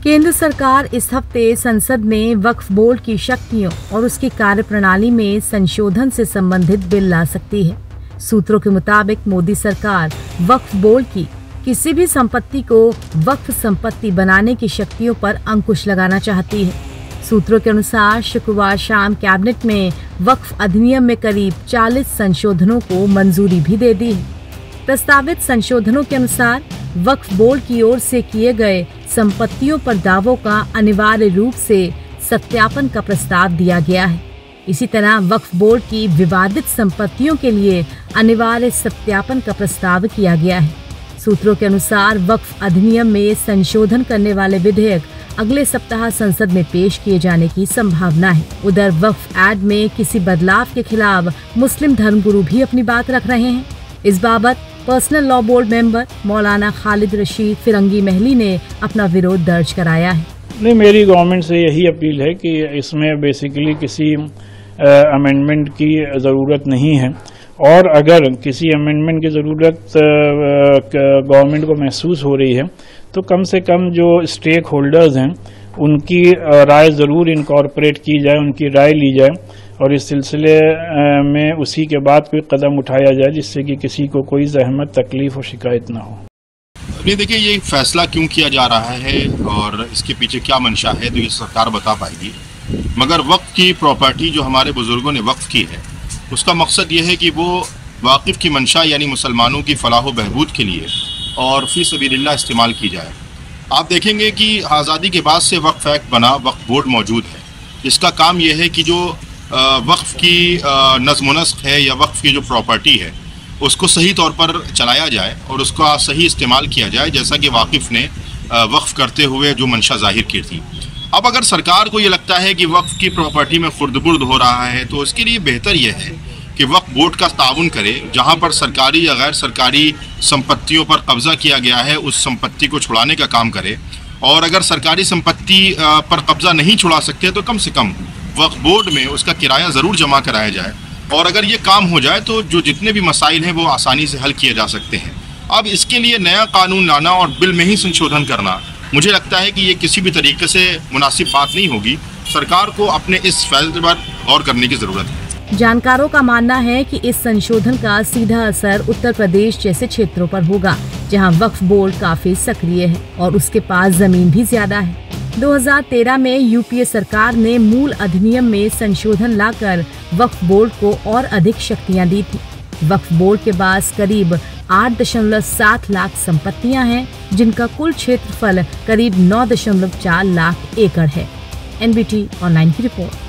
केंद्र सरकार इस हफ्ते संसद में वक्फ बोर्ड की शक्तियों और उसकी कार्यप्रणाली में संशोधन से संबंधित बिल ला सकती है। सूत्रों के मुताबिक मोदी सरकार वक्फ बोर्ड की किसी भी संपत्ति को वक्फ संपत्ति बनाने की शक्तियों पर अंकुश लगाना चाहती है। सूत्रों के अनुसार शुक्रवार शाम कैबिनेट में वक्फ अधिनियम में करीब 40 संशोधनों को मंजूरी भी दे दी है। प्रस्तावित संशोधनों के अनुसार वक्फ बोर्ड की ओर से किए गए संपत्तियों पर दावों का अनिवार्य रूप से सत्यापन का प्रस्ताव दिया गया है। इसी तरह वक्फ बोर्ड की विवादित संपत्तियों के लिए अनिवार्य सत्यापन का प्रस्ताव किया गया है। सूत्रों के अनुसार वक्फ अधिनियम में संशोधन करने वाले विधेयक अगले सप्ताह संसद में पेश किए जाने की संभावना है। उधर वक्फ एक्ट में किसी बदलाव के खिलाफ मुस्लिम धर्मगुरु भी अपनी बात रख रहे हैं। इस बाबत पर्सनल लॉ बोर्ड मेंबर मौलाना खालिद रशीद फिरंगी महली ने अपना विरोध दर्ज कराया है। नहीं, मेरी गवर्नमेंट से यही अपील है कि इसमें बेसिकली किसी अमेंडमेंट की ज़रूरत नहीं है, और अगर किसी अमेंडमेंट की ज़रूरत गवर्नमेंट को महसूस हो रही है तो कम से कम जो स्टेक होल्डर्स हैं उनकी राय ज़रूर इनकॉर्पोरेट की जाए, उनकी राय ली जाए और इस सिलसिले में उसी के बाद कोई कदम उठाया जाए जिससे कि किसी को कोई जहमत, तकलीफ और शिकायत ना हो। नहीं, देखिए, ये फैसला क्यों किया जा रहा है और इसके पीछे क्या मंशा है तो ये सरकार बता पाएगी। मगर वक्फ की प्रॉपर्टी जो हमारे बुजुर्गों ने वक्फ की है उसका मकसद ये है कि वो वाकिफ़ की मंशा यानी मुसलमानों की फलाह व बहबूद के लिए और फी सबिलिल्लाह इस्तेमाल की जाए। आप देखेंगे कि आज़ादी के बाद से वक्फ एक्ट बना, वक्फ बोर्ड मौजूद है। इसका काम यह है कि जो वक्फ की नज़्म नस्ख है या वक्फ की जो प्रॉपर्टी है उसको सही तौर पर चलाया जाए और उसका सही इस्तेमाल किया जाए, जैसा कि वाकिफ़ ने वक्फ करते हुए जो मंशा जाहिर की थी। अब अगर सरकार को ये लगता है कि वक्फ की प्रॉपर्टी में खुर्द-बुर्द हो रहा है तो उसके लिए बेहतर यह है कि वक्फ बोर्ड का ताउन करे, जहाँ पर सरकारी या गैर सरकारी संपत्तियों पर कब्ज़ा किया गया है उस संपत्ति को छुड़ाने का काम करे, और अगर सरकारी संपत्ति पर कब्ज़ा नहीं छुड़ा सकते तो कम से कम वक्फ बोर्ड में उसका किराया ज़रूर जमा कराया जाए। और अगर ये काम हो जाए तो जो जितने भी मसाइल हैं वो आसानी से हल किए जा सकते हैं। अब इसके लिए नया कानून लाना और बिल में ही संशोधन करना, मुझे लगता है कि ये किसी भी तरीके से मुनासिब बात नहीं होगी। सरकार को अपने इस फैसले पर गौर करने की ज़रूरत है। जानकारों का मानना है कि इस संशोधन का सीधा असर उत्तर प्रदेश जैसे क्षेत्रों पर होगा, जहां वक्फ बोर्ड काफी सक्रिय है और उसके पास जमीन भी ज्यादा है। 2013 में यूपीए सरकार ने मूल अधिनियम में संशोधन लाकर वक्फ बोर्ड को और अधिक शक्तियां दी थी। वक्फ बोर्ड के पास करीब 8.7 लाख संपत्तियां हैं, जिनका कुल क्षेत्रफल करीब 9.4 लाख एकड़ है। NBT ऑनलाइन की रिपोर्ट।